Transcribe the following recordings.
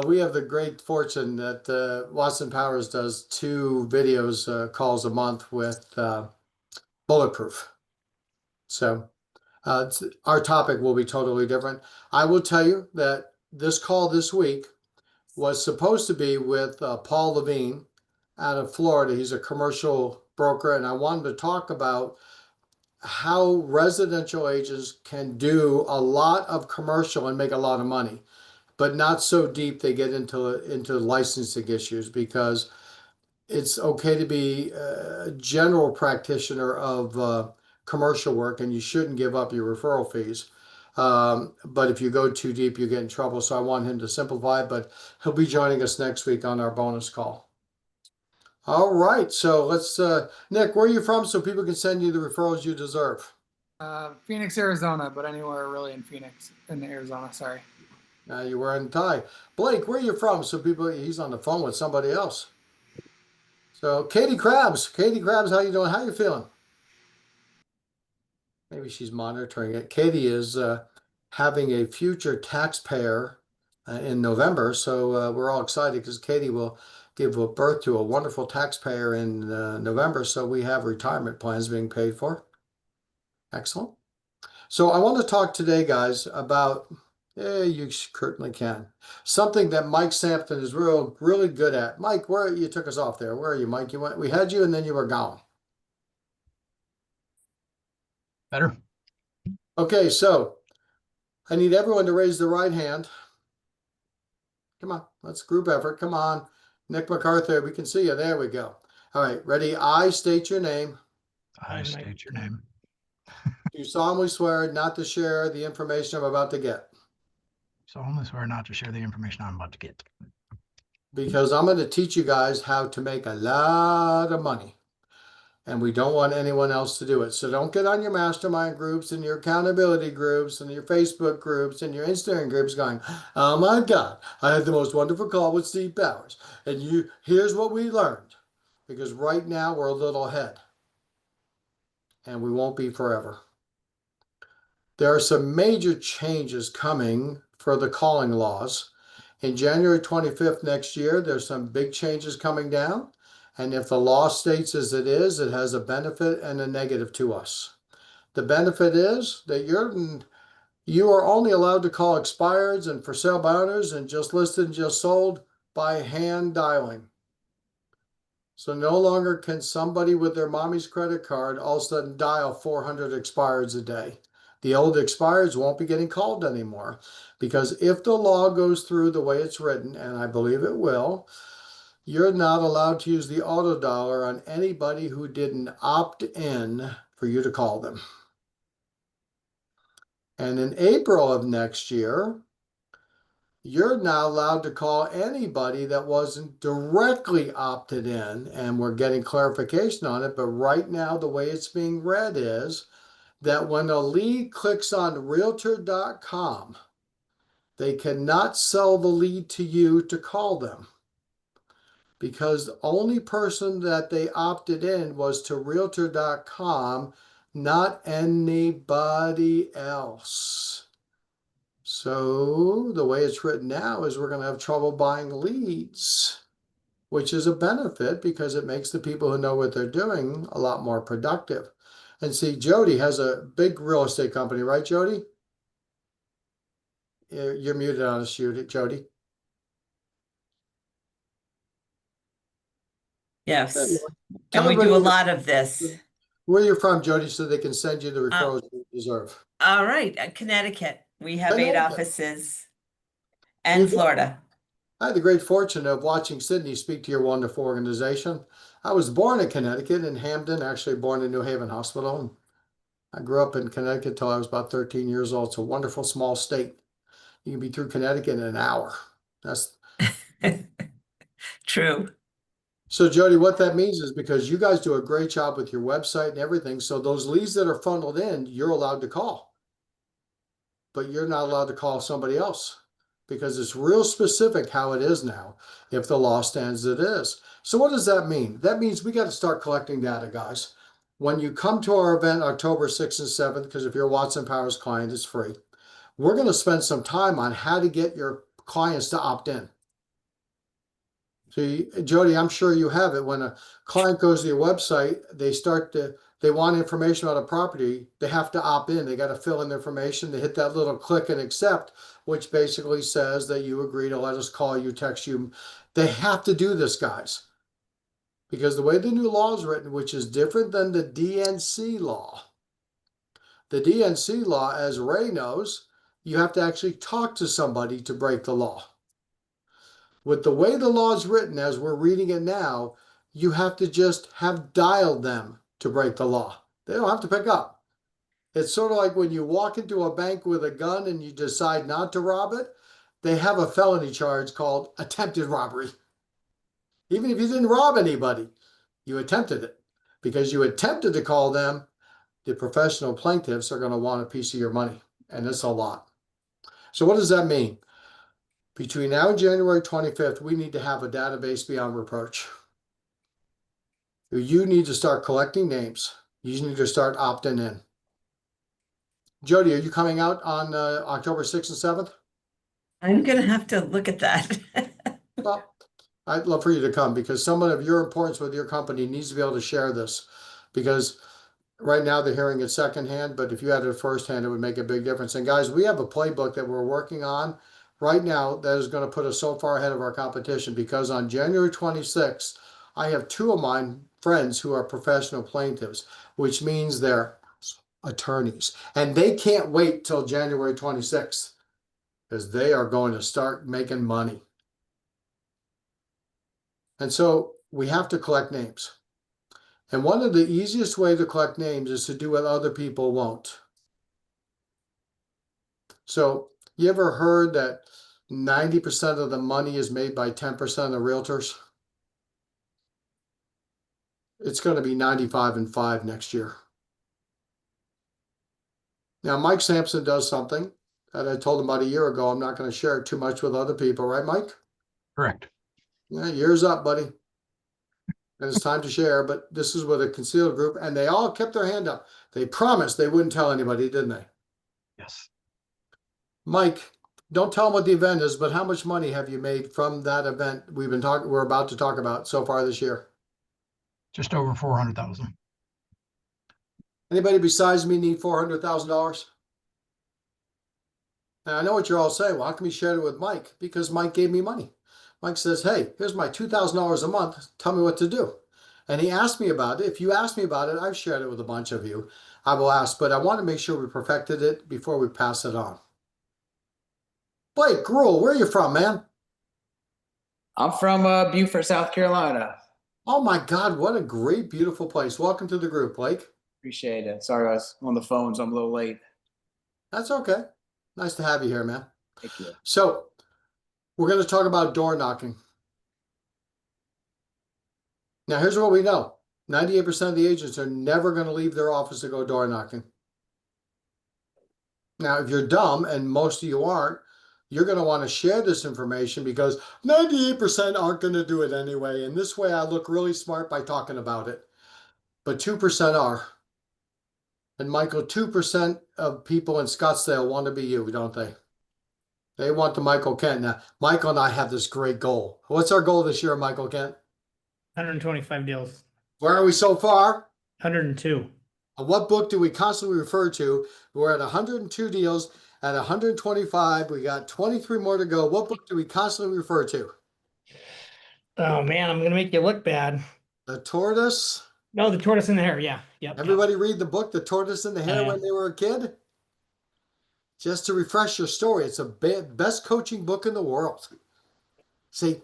We have the great fortune that Watson Powers does 2 videos calls a month with Bulletproof. So our topic will be totally different. I will tell you that this call this week was supposed to be with Paul Levine out of Florida. He's a commercial broker, and I wanted to talk about how residential agents can do a lot of commercial and make a lot of money, but not so deep they get into licensing issues, because it's okay to be a general practitioner of commercial work, and you shouldn't give up your referral fees. But if you go too deep, you get in trouble. So I want him to simplify, but he'll be joining us next week on our bonus call. All right. So let's, Nick, where are you from so people can send you the referrals you deserve? Phoenix, Arizona, but anywhere really in Phoenix, in Arizona, sorry. Now you're wearing a tie. Blake, where are you from? So people, he's on the phone with somebody else. So Katie Krabs, how you doing? How you feeling? Maybe she's monitoring it. Katie is having a future taxpayer in November, so we're all excited because Katie will give birth to a wonderful taxpayer in November. So we have retirement plans being paid for. Excellent. So I want to talk today, guys, about you certainly can, something that Mike Sampson is really good at. Mike, where you took us off there? Where are you, Mike? You went. We had you, and then you were gone. Better. Okay, so I need everyone to raise their right hand. Come on, let's group effort. Come on, Nick MacArthur, we can see you. There we go. All right, ready? I state your name. I state your name. Do solemnly swear not to share the information I'm about to get. Solemnly swear not to share the information I'm about to get. Because I'm going to teach you guys how to make a lot of money. And we don't want anyone else to do it. So don't get on your mastermind groups and your accountability groups and your Facebook groups and your Instagram groups going, oh my God, I had the most wonderful call with Steve Powers. And here's what we learned. Because right now we're a little ahead. And we won't be forever. There are some major changes coming for the calling laws. In January 25th next year, there's some big changes coming down. And if the law states as it is, it has a benefit and a negative to us. The benefit is that you are only allowed to call expireds and for sale by owners and just listed and just sold by hand dialing. So no longer can somebody with their mommy's credit card all of a sudden dial 400 expireds a day. The old expireds won't be getting called anymore, because if the law goes through the way it's written, and I believe it will, you're not allowed to use the auto dialer on anybody who didn't opt in for you to call them. And in April of next year, you're not allowed to call anybody that wasn't directly opted in, and we're getting clarification on it. But right now, the way it's being read is that when a lead clicks on realtor.com, they cannot sell the lead to you to call them, because the only person that they opted in was to realtor.com, not anybody else. So the way it's written now is we're going to have trouble buying leads, which is a benefit because it makes the people who know what they're doing a lot more productive. And see, Jody has a big real estate company, right, Jody? You're muted on us, Jody. Yes. Tell And we do a everybody lot of this. where you're from, Jody, so they can send you the referrals you deserve. All right. Connecticut. We have 8 Connecticut. offices. And Florida. I had the great fortune of watching Sydney speak to your wonderful organization. I was born in Connecticut, in Hamden, actually born in New Haven Hospital. And I grew up in Connecticut until I was about 13 years old. It's a wonderful small state. You can be through Connecticut in an hour. That's True. So Jody, what that means is, because you guys do a great job with your website and everything, so those leads that are funneled in, you're allowed to call. But you're not allowed to call somebody else, because it's real specific how it is now, if the law stands as it is. So what does that mean? That means we got to start collecting data, guys. When you come to our event October 6th and 7th, because if you're a Watson Powers client, it's free. We're going to spend some time on how to get your clients to opt in. See, Jody, I'm sure you have it. When a client goes to your website, they want information about a property, they have to opt in. They got to fill in the information. They hit that little click and accept, which basically says that you agree to let us call you, text you. They have to do this, guys. Because the way the new law is written, which is different than the DNC law. The DNC law, as Ray knows, you have to actually talk to somebody to break the law. With the way the law is written, as we're reading it now, you have to just have dialed them to break the law. They don't have to pick up. It's sort of like when you walk into a bank with a gun and you decide not to rob it, they have a felony charge called attempted robbery. Even if you didn't rob anybody, you attempted it. Because you attempted to call them, the professional plaintiffs are going to want a piece of your money. And it's a lot. So what does that mean? Between now and January 25th, we need to have a database beyond reproach. You need to start collecting names. You need to start opting in. Jody, are you coming out on October 6th and 7th? I'm gonna have to look at that. Well, I'd love for you to come because someone of your importance with your company needs to be able to share this. Because right now they're hearing it secondhand, but if you had it firsthand, it would make a big difference. And guys, we have a playbook that we're working on right now that is going to put us so far ahead of our competition because on January 26th, I have two of my friends who are professional plaintiffs, which means they're attorneys. And they can't wait till January 26th because they are going to start making money. And so we have to collect names. And one of the easiest way to collect names is to do what other people won't. So you ever heard that 90% of the money is made by 10% of realtors? It's going to be 95 and 5 next year. Now, Mike Sampson does something that I told him about a year ago. I'm not going to share it too much with other people, right, Mike? Correct. Yeah, year's up, buddy. And it's time to share, but this is with a concealed group, and they all kept their hand up. They promised they wouldn't tell anybody, didn't they? Yes. Mike, don't tell them what the event is, but how much money have you made from that event we're about to talk about so far this year? Just over 400,000. Anybody besides me need $400,000? And I know what you're all saying. Well, how come you shared it with Mike? Because Mike gave me money. Mike says, hey, here's my $2,000 a month. Tell me what to do. And he asked me about it. If you ask me about it, I've shared it with a bunch of you. I will ask, but I want to make sure we perfected it before we pass it on. Blake Gruel, where are you from, man? I'm from Beaufort, South Carolina. Oh my God, what a great, beautiful place. Welcome to the group, Blake. Appreciate it. Sorry I was on the phone, so I'm a little late. That's okay. Nice to have you here, man. Thank you. So we're going to talk about door knocking. Now, here's what we know. 98% of the agents are never going to leave their office to go door knocking. Now, if you're dumb, and most of you aren't, you're going to want to share this information because 98% aren't going to do it anyway. And this way I look really smart by talking about it. But 2% are. And Michael, 2% of people in Scottsdale want to be you, don't they? They want the Michael Kent. Now, Michael and I have this great goal. What's our goal this year, Michael Kent? 125 deals. Where are we so far? 102. What book do we constantly refer to? We're at 102 deals. At 125, we got 23 more to go. What book do we constantly refer to? Oh man, I'm gonna make you look bad. The Tortoise. No, the tortoise in the hare. Yeah, yep. Everybody read the book, The Tortoise and the Hare, when they were a kid? Just to refresh your story, it's the best coaching book in the world. See,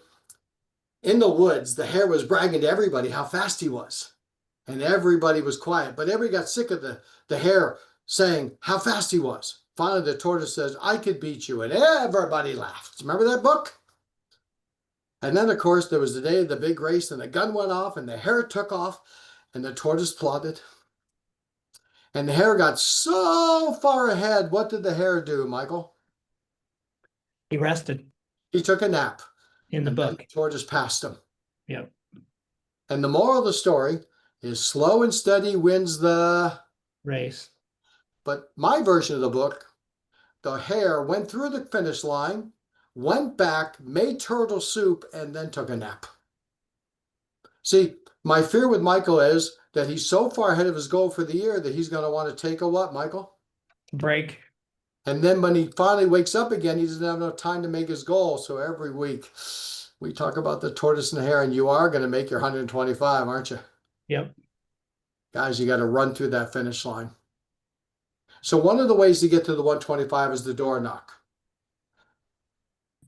in the woods, the hare was bragging to everybody how fast he was. And everybody was quiet, but everybody got sick of the hare saying how fast he was. Finally, the tortoise says, I could beat you. And everybody laughed. Remember that book? And then, of course, there was the day of the big race, and the gun went off, and the hare took off, and the tortoise plodded. And the hare got so far ahead. What did the hare do, Michael? He rested He took a nap. in the And then book. the tortoise passed him. Yep. And the moral of the story is slow and steady wins the... Race. But my version of the book, the hare went through the finish line, went back, made turtle soup, and then took a nap. See, my fear with Michael is that he's so far ahead of his goal for the year that he's going to want to take a what, Michael? Break. And then when he finally wakes up again, he doesn't have enough time to make his goal. So every week we talk about the tortoise and the hare, and you are going to make your 125, aren't you? Yep. Guys, you got to run through that finish line. So one of the ways to get to the 125 is the door knock.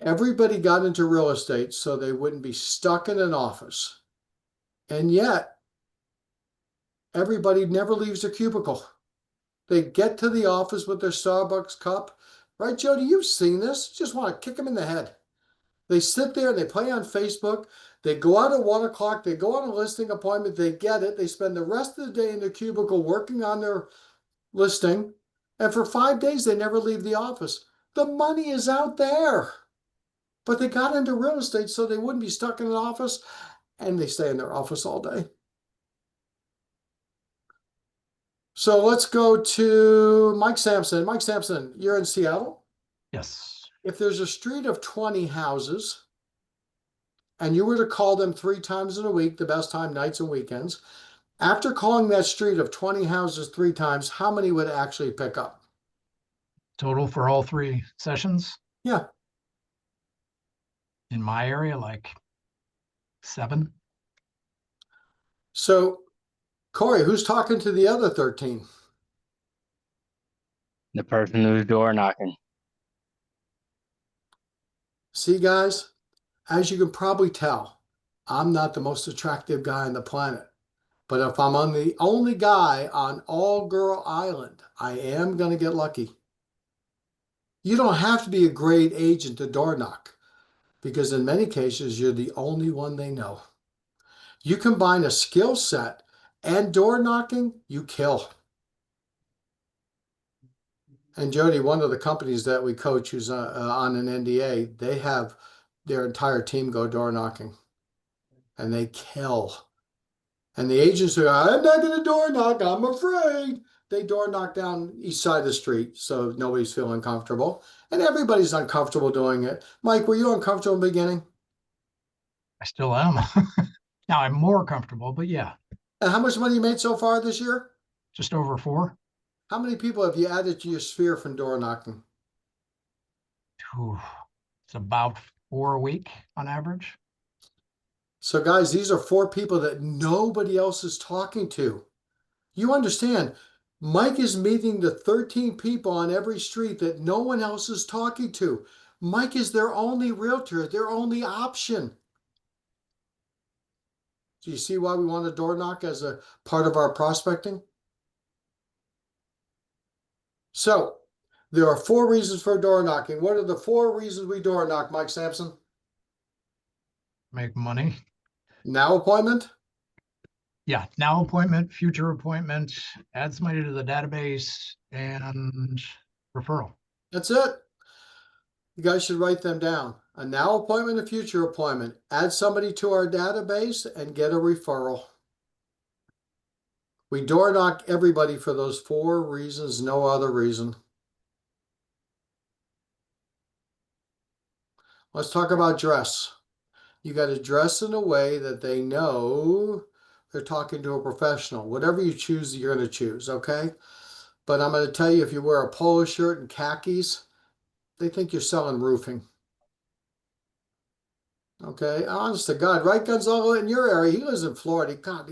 Everybody got into real estate so they wouldn't be stuck in an office. And yet, everybody never leaves their cubicle. They get to the office with their Starbucks cup. Right, Jody? You've seen this. You just want to kick them in the head. They sit there and they play on Facebook. They go out at 1 o'clock. They go on a listing appointment. They get it. They spend the rest of the day in their cubicle working on their listing. And for 5 days, they never leave the office. The money is out there. But they got into real estate so they wouldn't be stuck in an office, and they stay in their office all day. So let's go to Mike Sampson. Mike Sampson, you're in Seattle. Yes. If there's a street of 20 houses and you were to call them 3 times in a week, the best time, nights and weekends, after calling that street of 20 houses 3 times, how many would actually pick up? Total for all 3 sessions Yeah. in my area, like 7. So, Corey, who's talking to the other 13? The person who's door knocking. See, guys, as you can probably tell, I'm not the most attractive guy on the planet. But if I'm on the only guy on All Girl Island, I am going to get lucky. You don't have to be a great agent to door knock, because in many cases, you're the only one they know. You combine a skill set and door knocking, you kill. And Jody, one of the companies that we coach who's on an NDA, they have their entire team go door knocking, and they kill. And the agents are, I'm not going to door knock, I'm afraid. They door knock down each side of the street, so nobody's feeling comfortable. And everybody's uncomfortable doing it. Mike, were you uncomfortable in the beginning? I still am. Now I'm more comfortable, but yeah, And how much money you made so far this year? just over 4. How many people have you added to your sphere from door knocking? Whew. It's about 4 a week on average. So guys, these are 4 people that nobody else is talking to. You understand, Mike is meeting the 13 people on every street that no one else is talking to. Mike is their only realtor, their only option. Do you see why we want to door knock as a part of our prospecting? So there are 4 reasons for door knocking. What are the 4 reasons we door knock, Mike Sampson? Make money. Now appointment? Yeah, now appointment, future appointment, add somebody to the database, and referral. That's it. You guys should write them down. A now appointment, a future appointment. Add somebody to our database and get a referral. We door knock everybody for those 4 reasons, no other reason. Let's talk about dress. You got to dress in a way that they know they're talking to a professional. Whatever you choose, you're going to choose, okay? But I'm going to tell you, if you wear a polo shirt and khakis, they think you're selling roofing. Okay, honest to God, right, Gonzalo, in your area, he lives in Florida. God,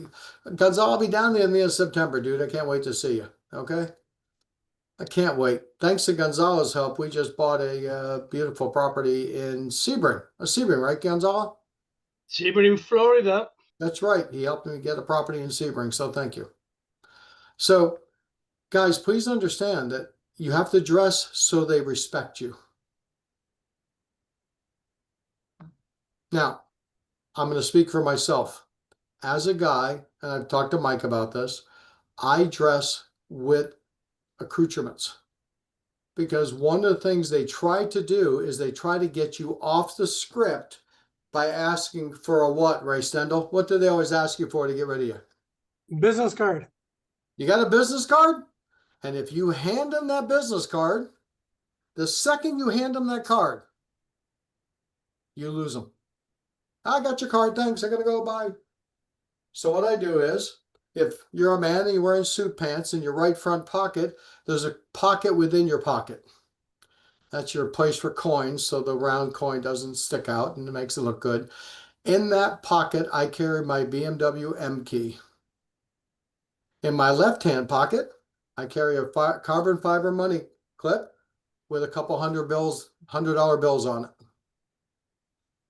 Gonzalo, I'll be down there in the end of September, dude. I can't wait to see you, okay? I can't wait. Thanks to Gonzalo's help, we just bought a beautiful property in Sebring. Sebring, right, Gonzalo? Sebring, Florida. That's right. He helped me get a property in Sebring, so thank you. So, guys, please understand that you have to dress so they respect you. Now, I'm going to speak for myself. As a guy, and I've talked to Mike about this, I dress with accoutrements. Because one of the things they try to do is they try to get you off the script by asking for a what, Ray Stendhal? What do they always ask you for to get rid of you? Business card. You got a business card? And if you hand them that business card, the second you hand them that card, you lose them. I got your card, thanks, I gotta go, bye. So what I do is, if you're a man and you're wearing suit pants, in your right front pocket, there's a pocket within your pocket. That's your place for coins, so the round coin doesn't stick out and it makes it look good. In that pocket, I carry my BMW M key. In my left-hand pocket, I carry a carbon fiber money clip with a couple $100 bills on it.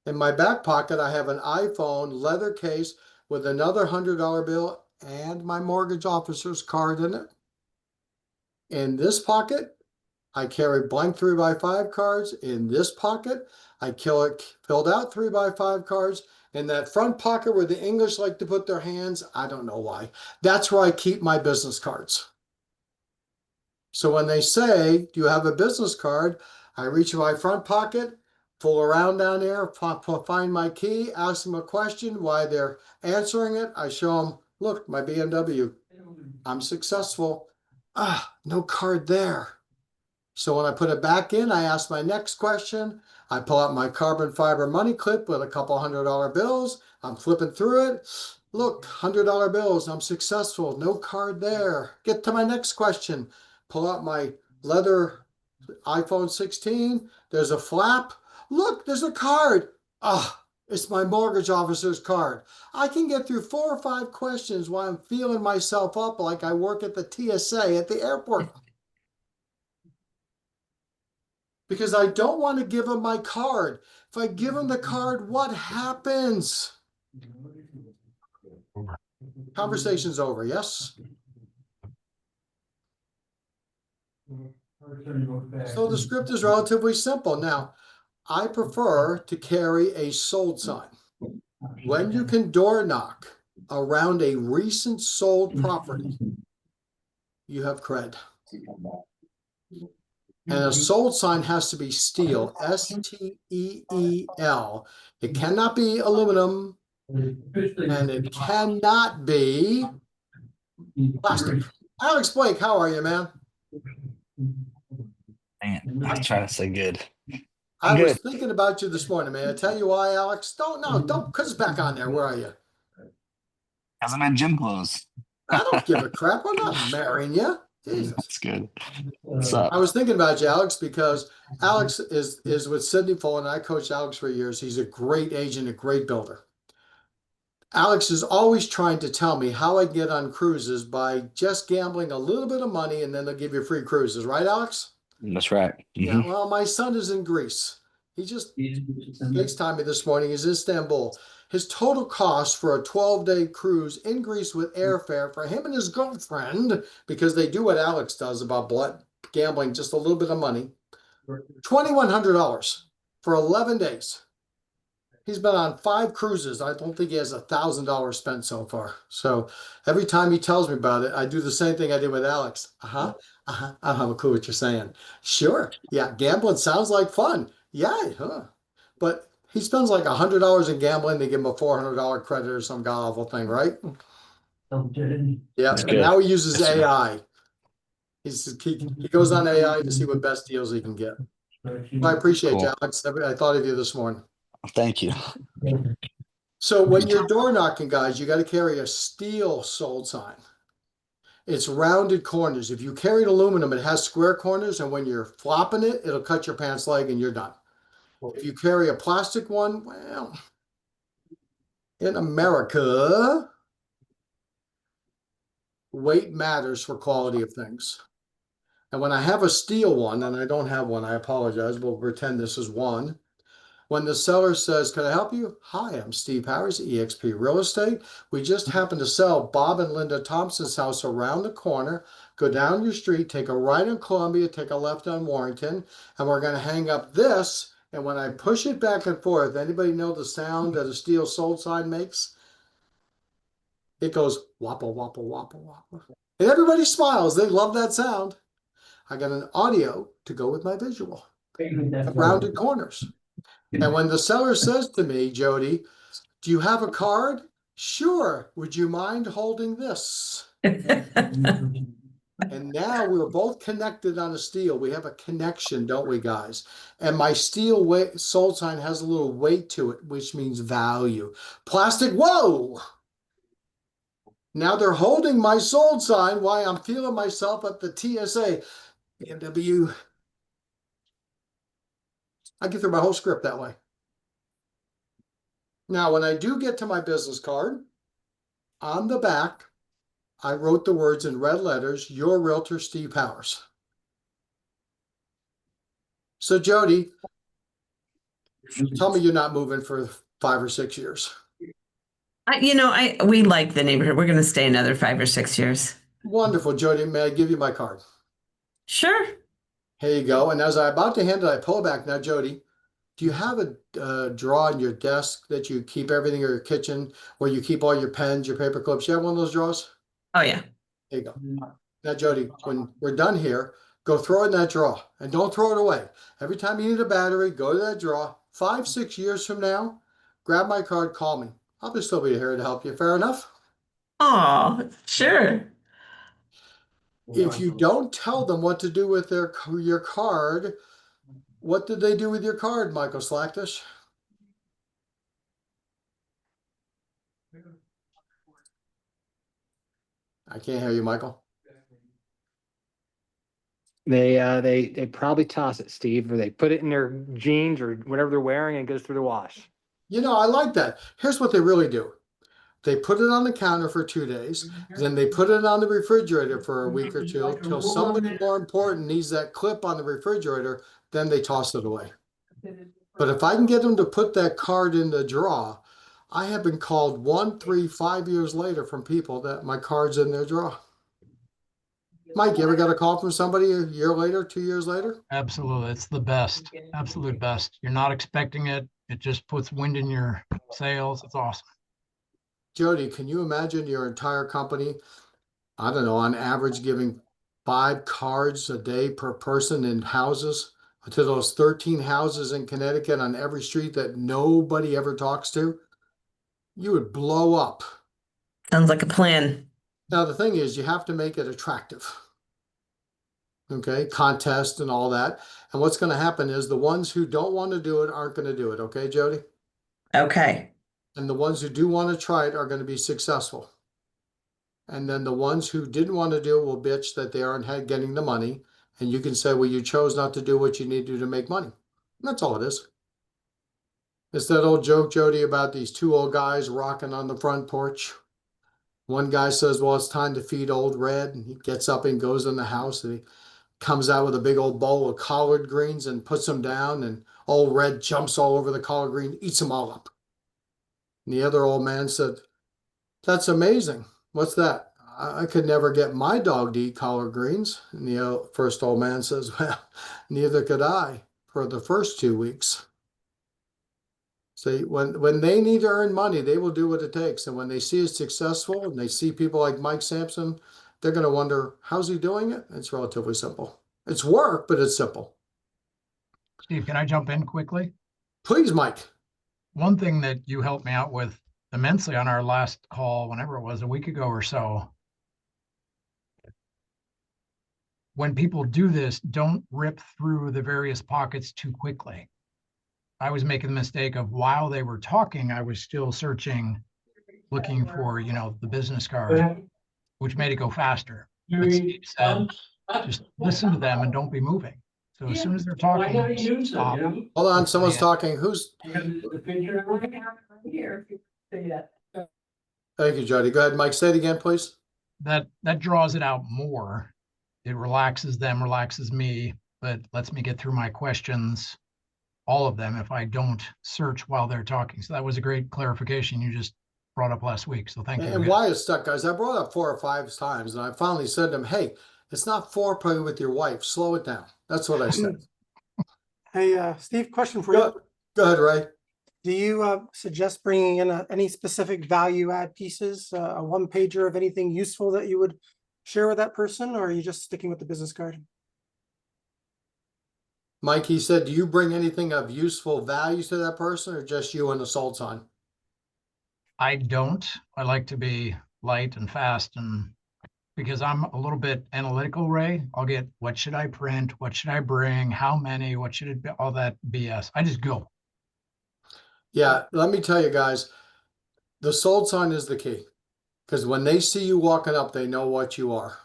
In my back pocket, I have an iPhone leather case with another $100 bill and my mortgage officer's card in it. In this pocket, I carry blank 3x5 cards. In this pocket, I filled out 3x5 cards. In that front pocket where the English like to put their hands, I don't know why. That's where I keep my business cards. So when they say, do you have a business card? I reach in my front pocket, pull around down there, find my key, ask them a question. While they're answering it, I show them, look, my BMW. I'm successful. Ah, no card there. So when I put it back in, I ask my next question. I pull out my carbon fiber money clip with a couple $100 bills. I'm flipping through it. Look, $100 bills. I'm successful. No card there. Get to my next question. Pull out my leather iPhone 16. There's a flap. Look, there's a card. Ah, it's my mortgage officer's card. I can get through 4 or 5 questions while I'm feeling myself up like I work at the TSA at the airport. Because I don't want to give them my card. If I give them the card, what happens? Conversation's over, yes? So the script is relatively simple. Now, I prefer to carry a sold sign. When you can door knock around a recent sold property, you have cred. And a sold sign has to be steel, S-T-E-E-L. It cannot be aluminum, and it cannot be plastic. Alex Blake, how are you, man? Man, I was trying to say good. I I'm was good. thinking about you this morning, man. I tell you why, Alex. Don't, because it's back on there. Where are you? Because I'm in gym clothes. I don't give a crap. I'm not marrying you. Jesus. That's good. What's up? I was thinking about you, Alex, because Alex is with Sidney Full, and I coached Alex for years. He's a great agent, a great builder. Alex is always trying to tell me how I get on cruises by just gambling a little bit of money, and then they'll give you free cruises. Right, Alex? That's right. Yeah, well, my son is in Greece. He just FaceTimed me this morning. He's in Istanbul. His total cost for a 12-day cruise in Greece with airfare for him and his girlfriend, because they do what Alex does about gambling, just a little bit of money, $2,100 for 11 days. He's been on 5 cruises. I don't think he has $1,000 spent so far. So every time he tells me about it, I do the same thing I did with Alex. I don't have a clue what you're saying. Sure. Yeah, gambling sounds like fun. Yeah, huh. But he spends like $100 in gambling. They give him a $400 credit or some god awful thing, right? Yeah, That's and good. now he uses That's good. AI. He goes on AI to see what best deals he can get. Well, I appreciate Cool. you, Alex. I thought of you this morning. Thank you. So when you're door knocking, guys, you got to carry a steel sold sign. It's rounded corners. If you carry aluminum, it has square corners, and when you're flopping it, it'll cut your pants leg and you're done. If you carry a plastic one, well, in America, weight matters for quality of things. And when I have a steel one, and I don't have one, I apologize, we'll pretend this is one. When the seller says, can I help you? Hi, I'm Steve Powers, eXp Real Estate. We just happened to sell Bob and Linda Thompson's house around the corner. Go down your street, take a right on Columbia, take a left on Warrington, and we're going to hang up this. And when I push it back and forth, anybody know the sound that a steel sold sign makes? It goes wappa, wappa, wappa, wappa. And everybody smiles. They love that sound. I got an audio to go with my visual. Rounded corners. And when the seller says to me, Jody, do you have a card? Sure. Would you mind holding this? And now we're both connected on a steel. We have a connection, don't we, guys? And my steel weight sold sign has a little weight to it, which means value. Plastic, whoa! Now they're holding my sold sign while I'm feeling myself at the TSA. BMW. I get through my whole script that way. Now, when I do get to my business card, on the back, I wrote the words in red letters, your realtor, Steve Powers. So Jody, tell me you're not moving for 5 or 6 years. We like the neighborhood. We're going to stay another 5 or 6 years. Wonderful, Jody. May I give you my card? Sure. Here you go. And as I'm about to hand it, I pull it back. Now, Jody, do you have a drawer on your desk that you keep everything in your kitchen where you keep all your pens, your paper clips? You have one of those drawers? Oh, yeah. There you go. Now, Jody, when we're done here, go throw it in that drawer and don't throw it away. Every time you need a battery, go to that drawer. 5, 6 years from now, grab my card, call me. I'll just still be here to help you. Fair enough? Oh, sure. If you don't tell them what to do with your card, what did they do with your card, Michael Slaktish? I can't hear you, Michael. They probably toss it, Steve, or they put it in their jeans or whatever they're wearing and it goes through the wash. You know, I like that. Here's what they really do. They put it on the counter for 2 days, then they put it on the refrigerator for a week or two till somebody more important needs that clip on the refrigerator, then they toss it away. But if I can get them to put that card in the drawer, I have been called 1, 3, 5 years later from people that my card's in their drawer. Mike, you ever got a call from somebody a year later, 2 years later? Absolutely. It's the best, absolute best. You're not expecting it. It just puts wind in your sails. It's awesome. Jody, can you imagine your entire company, I don't know, on average giving 5 cards a day per person in houses to those 13 houses in Connecticut on every street that nobody ever talks to? You would blow up. Sounds like a plan. Now, the thing is, you have to make it attractive. Okay, contest and all that. And what's going to happen is the ones who don't want to do it aren't going to do it. Okay, Jody? Okay. And the ones who do want to try it are going to be successful. And then the ones who didn't want to do it will bitch that they aren't getting the money. And you can say, well, you chose not to do what you need to make money. And that's all it is. It's that old joke, Jody, about these 2 old guys rocking on the front porch. One guy says, well, it's time to feed old Red. And he gets up and goes in the house and he comes out with a big old bowl of collard greens and puts them down. And old Red jumps all over the collard green, eats them all up. And the other old man said, that's amazing. What's that? I could never get my dog to eat collard greens. And the first old man says, well, neither could I for the first 2 weeks. See, when they need to earn money, they will do what it takes. And when they see it's successful and they see people like Mike Sampson, they're going to wonder, how's he doing it? It's relatively simple. It's work, but it's simple. Steve, can I jump in quickly? Please, Mike. One thing that you helped me out with immensely on our last call, whenever it was, a week ago or so. When people do this, don't rip through the various pockets too quickly. I was making the mistake of while they were talking, I was still searching, looking for, the business card, which made it go faster. But Steve said, just listen to them and don't be moving. So as soon as they're talking, just stop. Hold on, someone's talking. Who's? Thank you, Jody. Go ahead, Mike. Say it again, please. That draws it out more. It relaxes them, relaxes me, but lets me get through my questions, all of them, if I don't search while they're talking. So that was a great clarification you just brought up last week. So thank you. And why it's stuck, guys, I brought it up 4 or 5 times, and I finally said to him, hey, it's not foreplay with your wife. Slow it down. That's what I said. Hey, Steve, question for you. Go ahead, Ray. Do you suggest bringing in any specific value add pieces, a 1-pager of anything useful that you would share with that person, or are you just sticking with the business card? Mike, he said, do you bring anything of useful value to that person or just you and the sold sign? I don't. I like to be light and fast and because I'm a little bit analytical, Ray. I'll get, what should I print? What should I bring? How many? What should it be? All that BS. I just go. Yeah, let me tell you guys, the sold sign is the key. Because when they see you walking up, they know what you are.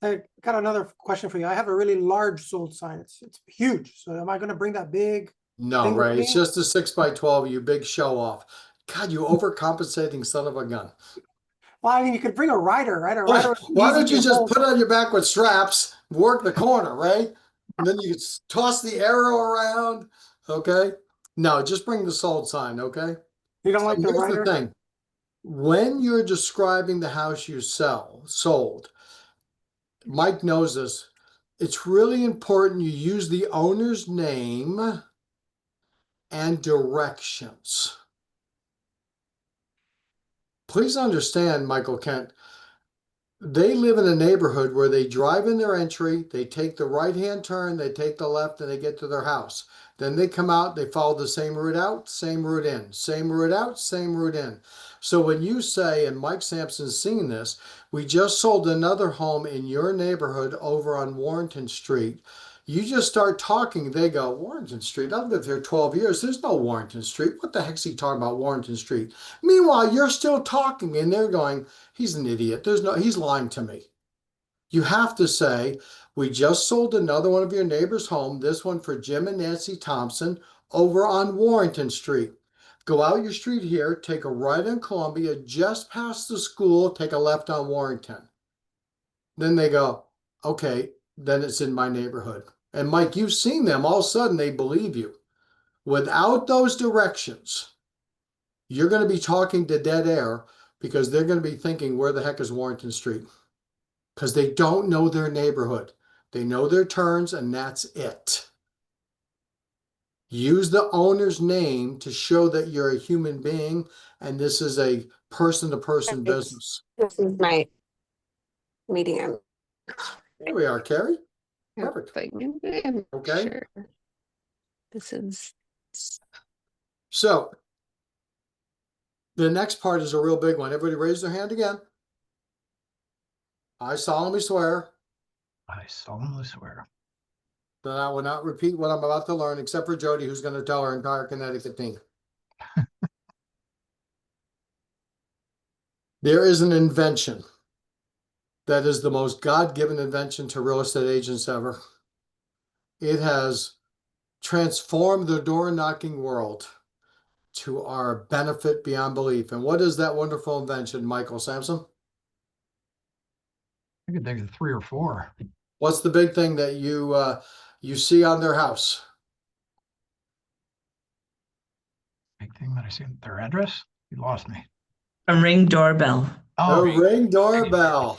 I got another question for you. I have a really large sold sign. It's huge. So am I going to bring that big No, thing with Ray, it's me? just a 6x12, you big show off. God, you overcompensating son of a gun. Well, I mean, you could bring a rider, right? A rider Well, would be why easy don't you to just hold. put on your back with straps, work the corner, right? And then you toss the arrow around, okay? No, just bring the sold sign, okay? You don't So like the here's the rider? thing. When you're describing the house you sold, Mike knows this. It's really important you use the owner's name and directions. Please understand, Michael Kent, they live in a neighborhood where they drive in their entry, they take the right-hand turn, they take the left, and they get to their house. Then they come out, they follow the same route out, same route in, same route out, same route in. So when you say, and Mike Sampson's seen this, we just sold another home in your neighborhood over on Warrenton Street. You just start talking, they go, Warrenton Street? I've lived here 12 years. There's no Warrenton Street. What the heck's he talking about, Warrenton Street? Meanwhile, you're still talking, and they're going, he's an idiot. He's lying to me. You have to say, we just sold another one of your neighbor's home, this one for Jim and Nancy Thompson, over on Warrenton Street. Go out your street here, take a right on Columbia, just past the school, take a left on Warrenton. Then they go, okay, then it's in my neighborhood. And Mike, you've seen them. All of a sudden, they believe you. Without those directions, you're going to be talking to dead air because they're going to be thinking, where the heck is Warrenton Street? Because they don't know their neighborhood. They know their turns, and that's it. Use the owner's name to show that you're a human being and this is a person-to-person business. This is my meeting. There we are, Carrie. I'm Perfect. like, I'm Okay. sure. This is So the next part is a real big one. Everybody raise their hand again. I solemnly swear I solemnly swear. that I will not repeat what I'm about to learn, except for Jody, who's going to tell her entire Connecticut team. There is an invention that is the most God-given invention to real estate agents ever. It has transformed the door-knocking world to our benefit beyond belief. And what is that wonderful invention, Michael Sampson? I could think of 3 or 4. What's the big thing that you see on their house? Big thing that I see. Their address? You lost me. A Ring doorbell. The Oh, Ring doorbell.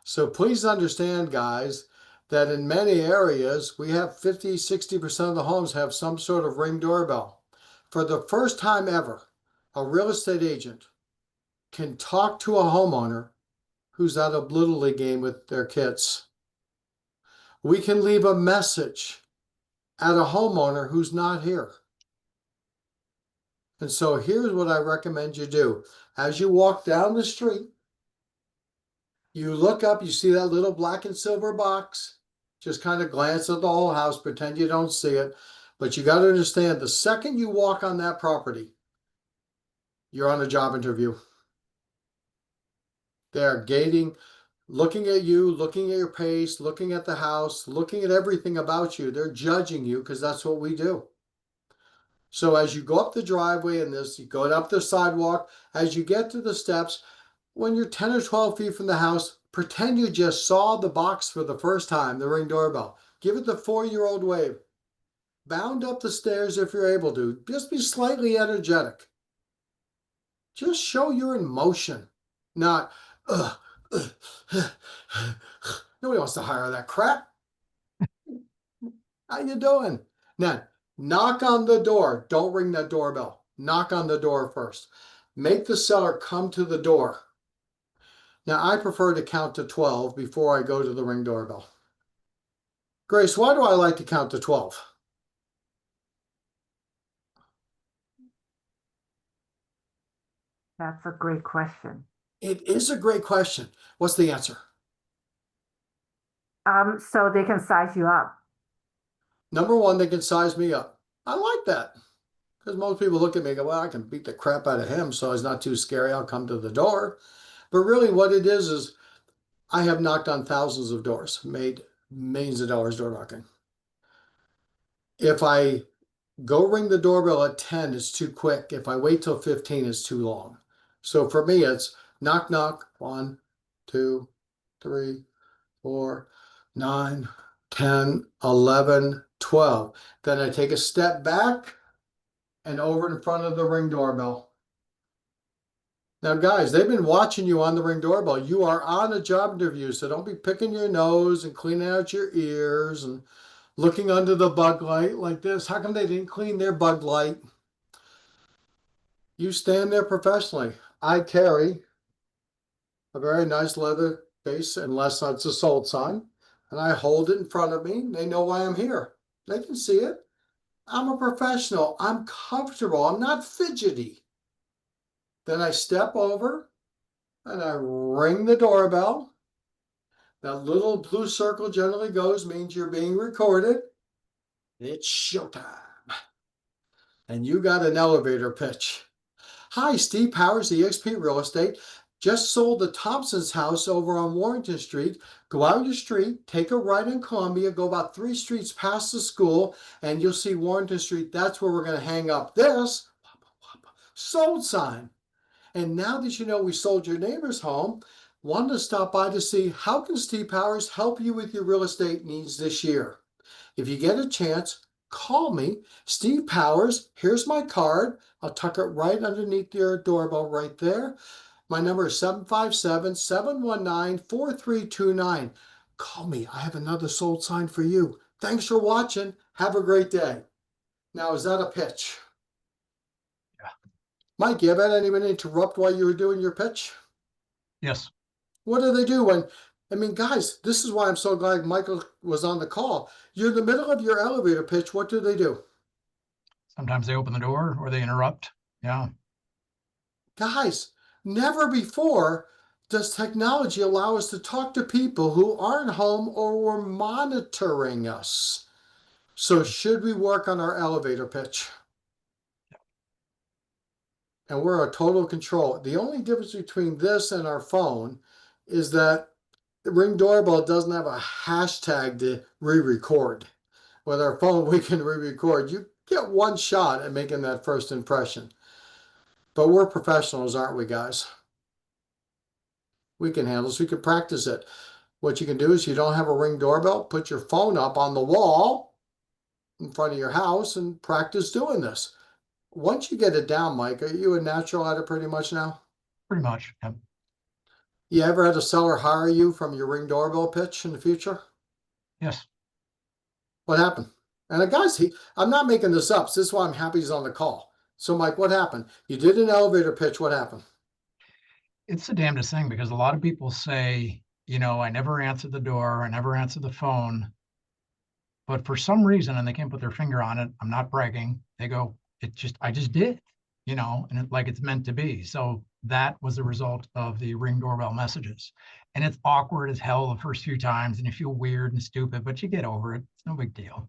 So please understand, guys, that in many areas, we have 50–60% of the homes have some sort of Ring doorbell. For the first time ever, a real estate agent can talk to a homeowner who's at a Little League game with their kids. We can leave a message at a homeowner who's not here. And so here's what I recommend you do. As you walk down the street, you look up, you see that little black and silver box. Just kind of glance at the whole house, pretend you don't see it. But you got to understand, the second you walk on that property, you're on a job interview. They're gating, looking at you, looking at your pace, looking at the house, looking at everything about you. They're judging you because that's what we do. So as you go up the driveway in this, you go up the sidewalk, as you get to the steps, when you're 10 or 12 feet from the house, pretend you just saw the box for the first time, the Ring doorbell. Give it the 4-year-old wave. Bound up the stairs if you're able to. Just be slightly energetic. Just show you're in motion, not, nobody wants to hire that crap. How you doing? Now, knock on the door. Don't ring that doorbell. Knock on the door first. Make the seller come to the door. Now, I prefer to count to 12 before I go to the Ring doorbell. Grace, why do I like to count to 12? That's a great question. It is a great question. What's the answer? So they can size you up. Number one, they can size me up. I like that. Because most people look at me and go, well, I can beat the crap out of him, so he's not too scary. I'll come to the door. But really what it is I have knocked on thousands of doors, made millions of dollars door knocking. If I go ring the doorbell at 10, it's too quick. If I wait till 15, it's too long. So for me, it's knock, knock, 1, 2, 3, 4, 9, 10, 11, 12. Then I take a step back and over in front of the Ring doorbell. Now, guys, they've been watching you on the Ring doorbell. You are on a job interview, so don't be picking your nose and cleaning out your ears and looking under the bug light like this. How come they didn't clean their bug light? You stand there professionally. I carry a very nice leather case, unless it's a sold sign, and I hold it in front of me. They know why I'm here. They can see it. I'm a professional. I'm comfortable. I'm not fidgety. Then I step over and I ring the doorbell. That little blue circle generally means you're being recorded. It's showtime. And you got an elevator pitch. Hi, Steve Powers, eXp Real Estate. Just sold the Thompson's house over on Warrington Street. Go out your street, take a right in Columbia, go about 3 streets past the school, and you'll see Warrington Street. That's where we're going to hang up this sold sign. And now that you know we sold your neighbor's home, wanted to stop by to see how can Steve Powers help you with your real estate needs this year. If you get a chance, call me, Steve Powers. Here's my card. I'll tuck it right underneath your doorbell right there. My number is 757-719-4329. Call me. I have another sold sign for you. Thanks for watching. Have a great day. Now, is that a pitch? Yeah. Mike, you ever had anyone interrupt while you were doing your pitch? Yes. What do they do when, I mean, guys, this is why I'm so glad Michael was on the call. You're in the middle of your elevator pitch. What do they do? Sometimes they open the door or they interrupt. Yeah. Guys, never before does technology allow us to talk to people who aren't home or were monitoring us. So should we work on our elevator pitch? And we're a total control. The only difference between this and our phone is that the Ring doorbell doesn't have a hashtag to re-record. With our phone, we can re-record. You get one shot at making that first impression. But we're professionals, aren't we, guys? We can handle this. We can practice it. What you can do is you don't have a Ring doorbell, put your phone up on the wall in front of your house and practice doing this. Once you get it down, Mike, are you a natural at it pretty much now? Pretty much. Yeah. You ever had a seller hire you from your Ring doorbell pitch in the future? Yes. What happened? And guys, I'm not making this up. So this is why I'm happy he's on the call. So Mike, what happened? You did an elevator pitch. What happened? It's the damnedest thing because a lot of people say, you know, I never answered the door, I never answered the phone. But for some reason, and they can't put their finger on it, I'm not bragging, they go, I just did, you know, and like it's meant to be. So that was the result of the Ring doorbell messages. And it's awkward as hell the first few times, and you feel weird and stupid, but you get over it. It's no big deal.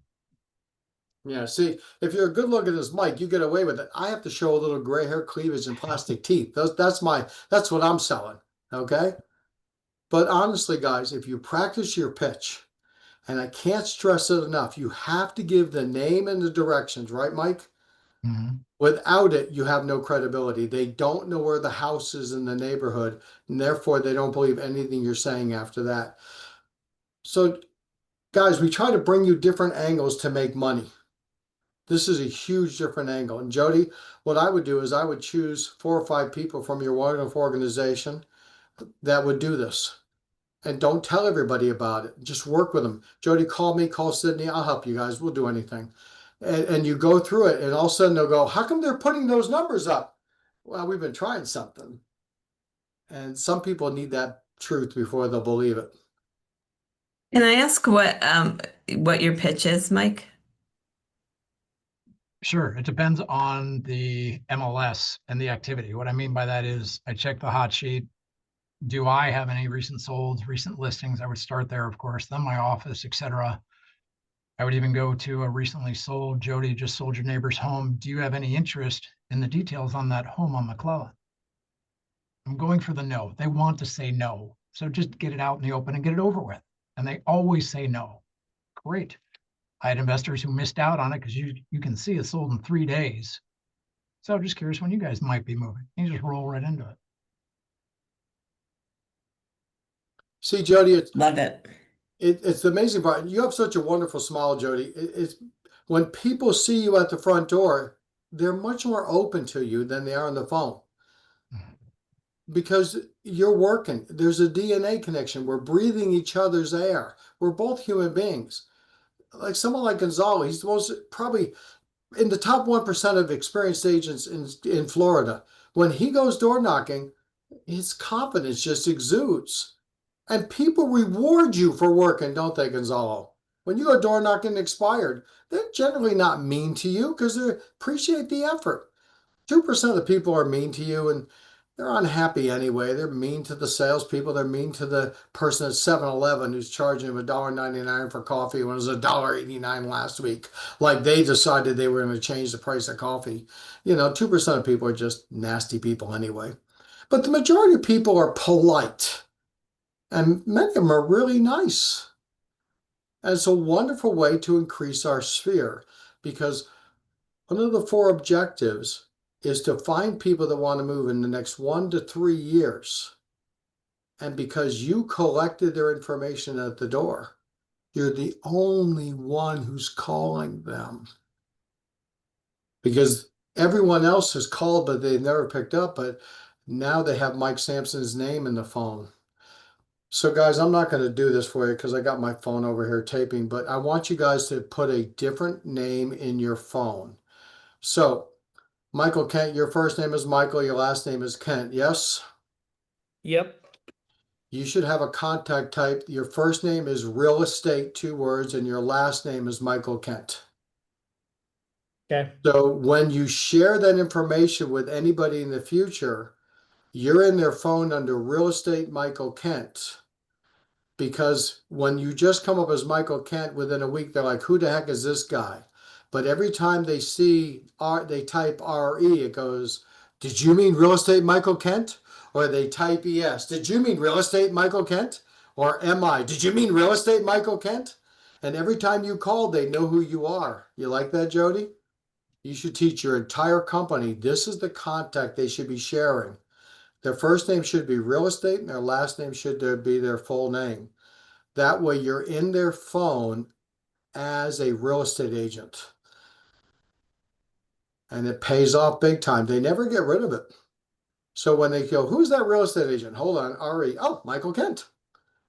Yeah, see, if you're good looking as Mike, you get away with it. I have to show a little gray hair, cleavage, and plastic teeth. That's what I'm selling. Okay. But honestly, guys, if you practice your pitch, and I can't stress it enough, you have to give the name and the directions, right, Mike? Mm-hmm. Without it, you have no credibility. They don't know where the house is in the neighborhood, and therefore they don't believe anything you're saying after that. So, guys, we try to bring you different angles to make money. This is a huge different angle. And Jody, what I would do is I would choose 4 or 5 people from your wonderful organization that would do this. And don't tell everybody about it. Just work with them. Jody, call me, call Sydney. I'll help you guys. We'll do anything. And you go through it, and all of a sudden they'll go, how come they're putting those numbers up? Well, we've been trying something. And some people need that truth before they'll believe it. Can I ask what your pitch is, Mike? Sure. It depends on the MLS and the activity. What I mean by that is I check the hot sheet. do I have any recent solds, recent listings? I would start there, of course, then my office, etc. I would even go to a recently sold. Jody just sold your neighbor's home. Do you have any interest in the details on that home on McClellan? I'm going for the no. They want to say no. So just get it out in the open and get it over with. And they always say no. Great. I had investors who missed out on it because you can see it sold in 3 days. So I'm just curious when you guys might be moving. You just roll right into it. See, Jody, Love it. it's the amazing part. You have such a wonderful smile, Jody. It's when people see you at the front door, they're much more open to you than they are on the phone. Because you're working. There's a DNA connection. We're breathing each other's air. We're both human beings. Like someone like Gonzalo, he's the most probably in the top 1% of experienced agents in Florida. When he goes door knocking, his confidence just exudes. And people reward you for working, don't they, Gonzalo? When you go door knocking expired, they're generally not mean to you because they appreciate the effort. 2% of the people are mean to you and they're unhappy anyway. They're mean to the salespeople. They're mean to the person at 7-Eleven who's charging them $1.99 for coffee when it was $1.89 last week. Like they decided they were going to change the price of coffee. 2% of people are just nasty people anyway. But the majority of people are polite. And many of them are really nice. And it's a wonderful way to increase our sphere because one of the 4 objectives is to find people that want to move in the next 1 to 3 years. And because you collected their information at the door, you're the only one who's calling them. Because everyone else has called, but they've never picked up. But now they have Mike Sampson's name in the phone. So guys, I'm not going to do this for you because I got my phone over here taping, but I want you guys to put a different name in your phone. So Michael Kent, your first name is Michael, your last name is Kent, yes? Yep. You should have a contact type. Your first name is real estate, 2 words, and your last name is Michael Kent. Okay. So when you share that information with anybody in the future, you're in their phone under real estate Michael Kent. Because when you just come up as Michael Kent within a week, they're like, who the heck is this guy? But every time they see they type RE, it goes, did you mean real estate Michael Kent? Or they type ES, did you mean real estate Michael Kent? Or MI, did you mean real estate Michael Kent? And every time you call, they know who you are. You like that, Jody? You should teach your entire company, this is the contact they should be sharing. Their first name should be real estate and their last name should be their full name. That way you're in their phone as a real estate agent. And it pays off big time. They never get rid of it. So when they go, who's that real estate agent? Hold on, RE. Oh, Michael Kent.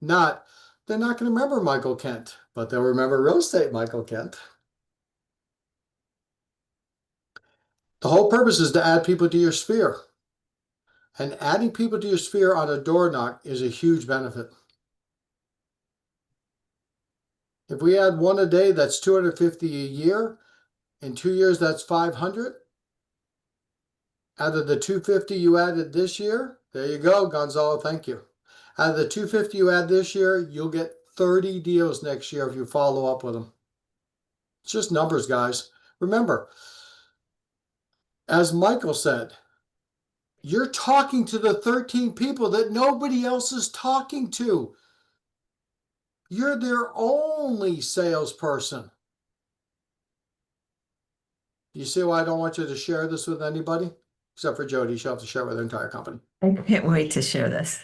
They're not going to remember Michael Kent, but they'll remember real estate Michael Kent. The whole purpose is to add people to your sphere. And adding people to your sphere on a door knock is a huge benefit. If we add 1 a day, that's 250 a year. In 2 years, that's 500. Out of the 250 you added this year, there you go, Gonzalo, thank you. Out of the 250 you add this year, you'll get 30 deals next year if you follow up with them. It's just numbers, guys. Remember, as Michael said, you're talking to the 13 people that nobody else is talking to. You're their only salesperson. You see why I don't want you to share this with anybody? Except for Jody, she'll have to share it with her entire company. I can't wait to share this.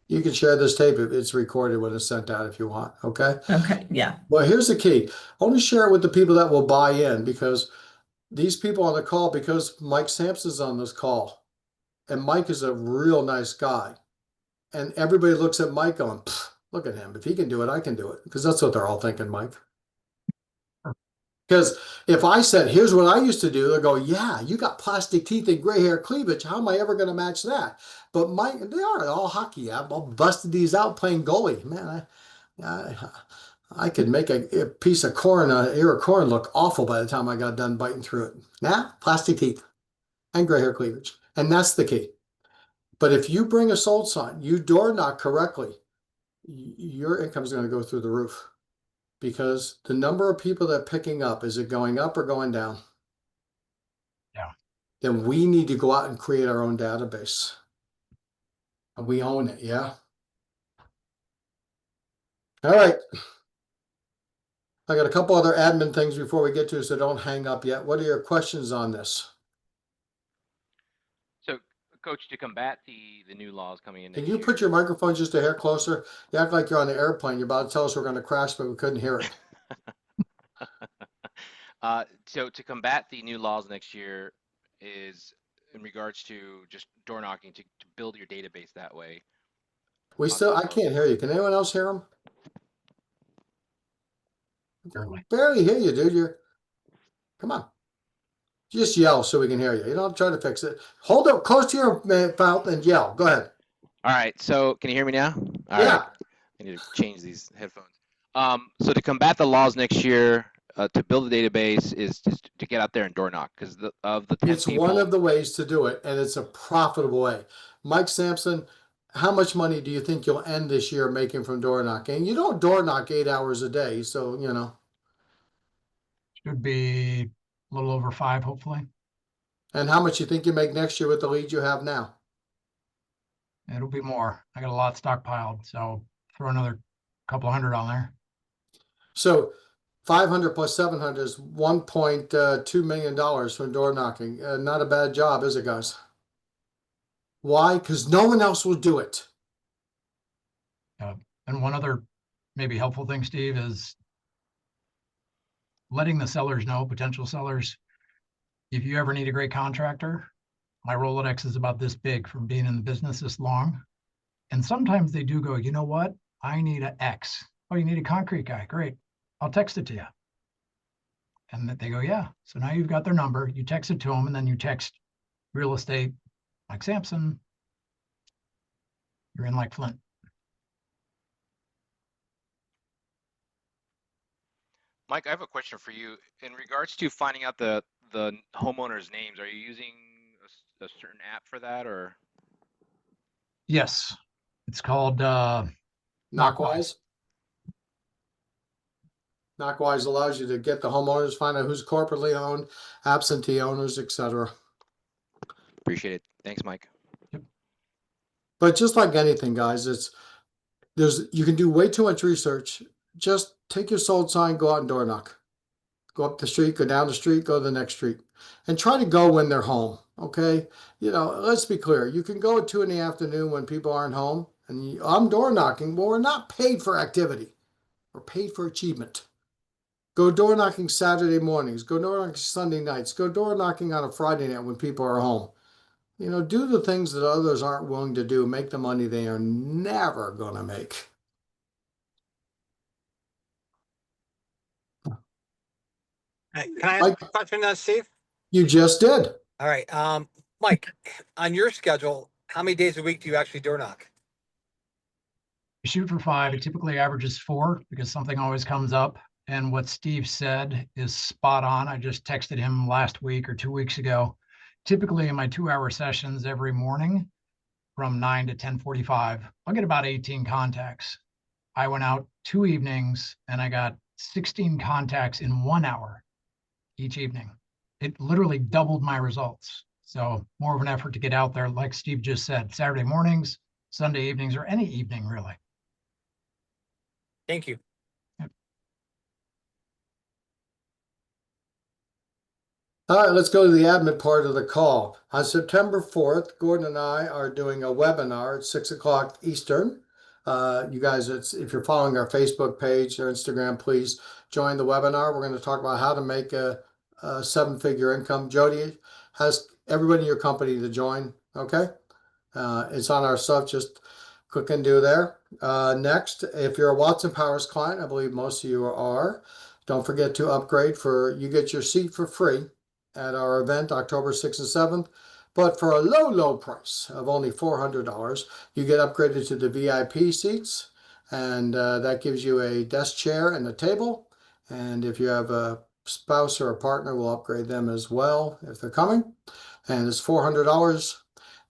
You can share this tape if it's recorded when it's sent out if you want, okay? Okay, yeah. Well, here's the key. Only share it with the people that will buy in because these people on the call, because Mike Sampson's on this call, and Mike is a real nice guy. And everybody looks at Mike going, look at him. If he can do it, I can do it. Because that's what they're all thinking, Mike. Because if I said, here's what I used to do, they'll go, yeah, you got plastic teeth and gray hair cleavage. How am I ever going to match that? But Mike, they are all hockey. I've all busted these out playing goalie. Man, I could make a piece of corn, an ear of corn look awful by the time I got done biting through it. Nah, plastic teeth and gray hair cleavage. And that's the key. But if you bring a sold sign, you door knock correctly, your income is going to go through the roof because the number of people that are picking up, is it going up or going down? Yeah. Then we need to go out and create our own database. And we own it, yeah? All right. I got a couple other admin things before we get to, so don't hang up yet. What are your questions on this? So, Coach, to combat the new laws coming in Can next you year, put your microphone just a hair closer? You act like you're on the airplane. You're about to tell us we're going to crash, but we couldn't hear it. so to combat the new laws next year is in regards to just door knocking to build your database that way. I can't hear you. Can anyone else hear him? Barely. Barely hear you, dude. Come on. Just yell so we can hear you. You don't try to fix it. Hold it close to your mouth and yell. Go ahead. All right. So can you hear me now? All Yeah. right. I need to change these headphones. So to combat the laws next year, to build a database is just to get out there and door knock because of the 10 It's people. one of the ways to do it, and it's a profitable way. Mike Sampson, how much money do you think you'll end this year making from door knocking? You don't door knock 8 hours a day, so you know. Should be a little over 5, hopefully. And how much you think you make next year with the lead you have now? It'll be more. I got a lot stockpiled, so throw another couple hundred on there. So 500 plus 700 is $1.2 million from door knocking. Not a bad job, is it, guys? Why? Because no one else will do it. And one other maybe helpful thing, Steve, is letting the sellers know, potential sellers, if you ever need a great contractor, my Rolodex is about this big from being in the business this long. And sometimes they do go, you know what? I need an X. Oh, you need a concrete guy. Great. I'll text it to you. And they go, yeah. So now you've got their number. You text it to them, and then you text real estate, Mike Sampson. You're in like Flint. Mike, I have a question for you. In regards to finding out the homeowners' names, are you using a certain app for that, or? Yes. It's called Knockwise. Knockwise allows you to get the homeowners, find out who's corporately owned, absentee owners, etc. Appreciate it. Thanks, Mike. But just like anything, guys, you can do way too much research. Just take your sold sign, go out and door knock. Go up the street, go down the street, go to the next street. And try to go when they're home, okay? You know, let's be clear. You can go at 2 in the afternoon when people aren't home, and I'm door knocking. Well, we're not paid for activity. We're paid for achievement. Go door knocking Saturday mornings. Go door knocking Sunday nights. Go door knocking on a Friday night when people are home. You know, do the things that others aren't willing to do. Make the money they are never going to make. Can I ask a question now, Steve? You just did. All right. Mike, on your schedule, how many days a week do you actually door knock? I shoot for 5. It typically averages 4 because something always comes up. And what Steve said is spot on. I just texted him last week or 2 weeks ago. Typically in my 2-hour sessions every morning from 9 to 10:45, I'll get about 18 contacts. I went out 2 evenings and I got 16 contacts in 1 hour each evening. It literally doubled my results. So more of an effort to get out there, like Steve just said, Saturday mornings, Sunday evenings, or any evening really. Thank you. All right, let's go to the admin part of the call. On September 4th, Gordon and I are doing a webinar at 6 o'clock Eastern. You guys, if you're following our Facebook page or Instagram, please join the webinar. We're going to talk about how to make a 7-figure income. Jody has everybody in your company to join, okay? It's on our stuff, just click and do there. Next, if you're a WatsonPowers client, I believe most of you are, don't forget to upgrade you get your seat for free at our event October 6th and 7th, but for a low price of only $400, you get upgraded to the VIP seats, and that gives you a desk chair and a table. And if you have a spouse or a partner, we'll upgrade them as well if they're coming. And it's $400.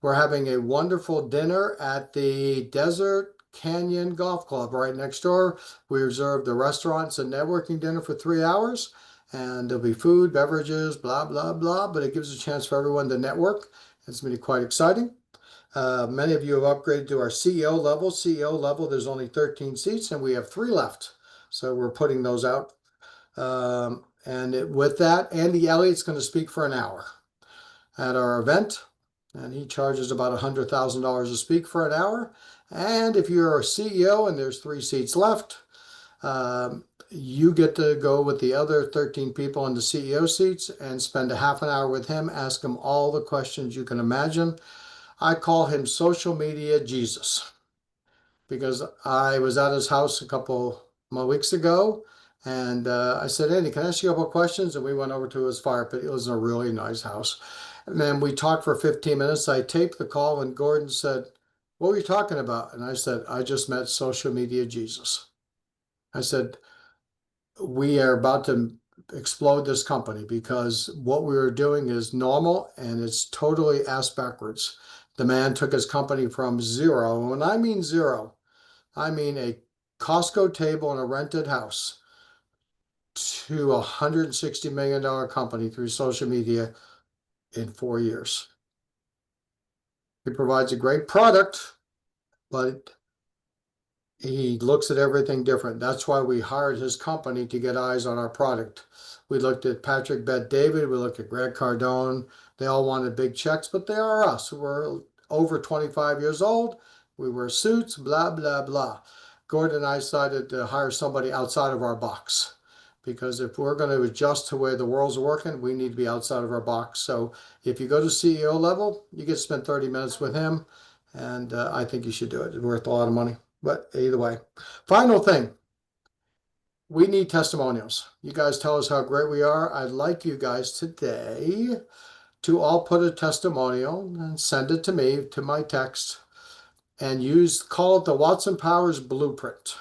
We're having a wonderful dinner at the Desert Canyon Golf Club right next door. We reserved the restaurants and networking dinner for 3 hours, and there'll be food, beverages, blah, blah, blah, but it gives a chance for everyone to network. It's going to be quite exciting. Many of you have upgraded to our CEO level. CEO level, there's only 13 seats, and we have 3 left. So we're putting those out. With that, Andy Elliott's going to speak for an hour at our event, and he charges about $100,000 to speak for an hour. And if you're a CEO and there's 3 seats left, you get to go with the other 13 people in the CEO seats and spend a half an hour with him, ask him all the questions you can imagine. I call him social media Jesus, because I was at his house a couple of weeks ago, and I said, Andy, can I ask you a couple of questions? And we went over to his fire pit. It was a really nice house. And then we talked for 15 minutes. I taped the call, and Gordon said, what were you talking about? And I said, I just met social media Jesus. I said, we are about to explode this company because what we were doing is normal and it's totally ass backwards. The man took his company from zero. And when I mean zero, I mean a Costco table in a rented house to a $160 million company through social media in 4 years. He provides a great product, but he looks at everything different. That's why we hired his company to get eyes on our product. We looked at Patrick Bet-David, we looked at Greg Cardone. They all wanted big checks, but they are us. We're over 25 years old. We wear suits, blah, blah, blah. Gordon and I decided to hire somebody outside of our box, because if we're going to adjust to the way the world's working, we need to be outside of our box. So if you go to CEO level, you get to spend 30 minutes with him, and I think you should do it. It's worth a lot of money. But either way, final thing, we need testimonials. You guys tell us how great we are. I'd like you guys today to all put a testimonial and send it to me, to my text, and call it the WatsonPowers Blueprint.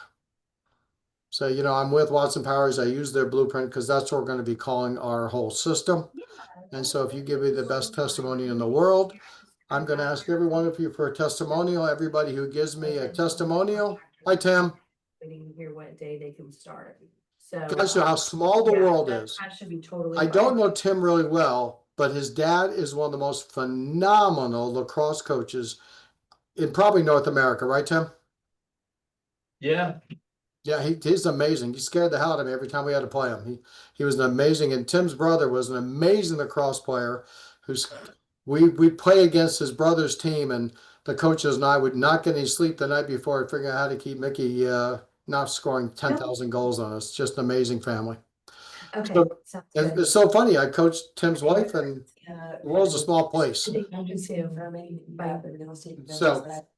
So, I'm with WatsonPowers. I use their blueprint because that's what we're going to be calling our whole system. And so if you give me the best testimony in the world, I'm going to ask every one of you for a testimonial. Everybody who gives me a testimonial. Hi, Tim. Waiting to hear what day they can start. So guys know how small the world is. That should be totally I don't know Tim really well, but his dad is one of the most phenomenal lacrosse coaches in probably North America, right, Tim? Yeah. Yeah, he's amazing. He scared the hell out of me every time we had to play him. He was an amazing, and Tim's brother was an amazing lacrosse player. We play against his brother's team, and the coaches and I would not get any sleep the night before, figuring out how to keep Mickey not scoring 10,000 goals on us. Just an amazing family. Okay. So, it's so funny. I coached Tim's wife, and the world's a small place.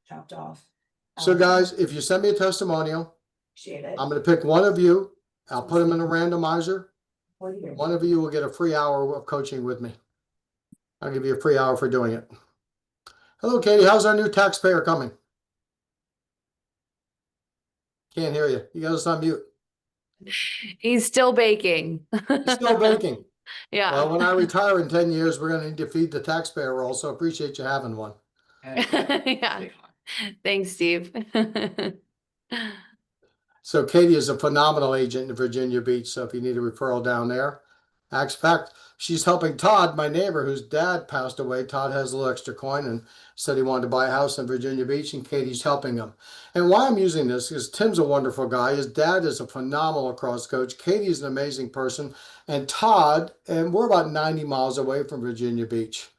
Chopped off. So guys, if you send me a testimonial, I'm going to pick one of you. I'll put them in a randomizer. One of you will get a free hour of coaching with me. I'll give you a free hour for doing it. Hello, Katie. How's our new taxpayer coming? Can't hear you. You got us on mute. He's still baking. He's still baking. Yeah. Well, when I retire in 10 years, we're going to need to feed the taxpayer role. So appreciate you having one. Yeah. Thanks, Steve. So Katie is a phenomenal agent in Virginia Beach. So if you need a referral down there, in fact, she's helping Todd, my neighbor, whose dad passed away. Todd has a little extra coin and said he wanted to buy a house in Virginia Beach, and Katie's helping him. And why I'm using this is Tim's a wonderful guy. His dad is a phenomenal lacrosse coach. Katie's an amazing person. And Todd, and we're about 90 miles away from Virginia Beach.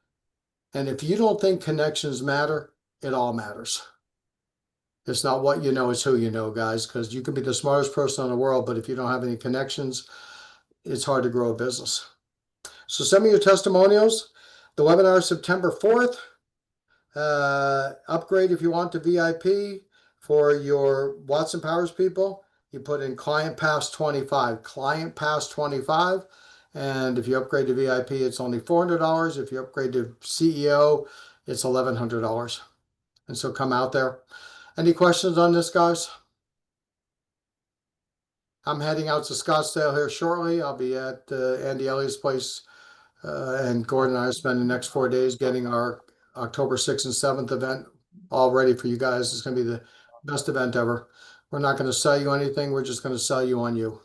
And if you don't think connections matter, it all matters. It's not what you know, it's who you know, guys, because you can be the smartest person in the world, but if you don't have any connections, it's hard to grow a business. So send me your testimonials. The webinar is September 4th. Upgrade if you want to VIP for your WatsonPowers people. You put in Client Pass 25, Client Pass 25. And if you upgrade to VIP, it's only $400. If you upgrade to CEO, it's $1,100. And so come out there. Any questions on this, guys? I'm heading out to Scottsdale here shortly. I'll be at Andy Elliott's place, and Gordon and I spend the next 4 days getting our October 6th and 7th event, all ready for you guys. It's going to be the best event ever. We're not going to sell you anything. We're just going to sell you on you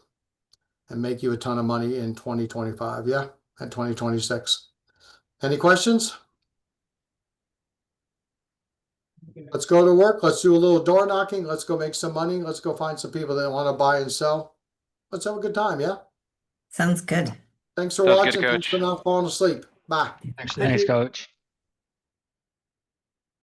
and make you a ton of money in 2025. Yeah, and 2026. Any questions? Let's go to work. Let's do a little door knocking. Let's go make some money. Let's go find some people that want to buy and sell. Let's have a good time. Yeah. Sounds good. Thanks for Sounds good, watching. Thanks Coach. for not falling asleep. Bye. Thanks, Thanks, Steve. coach.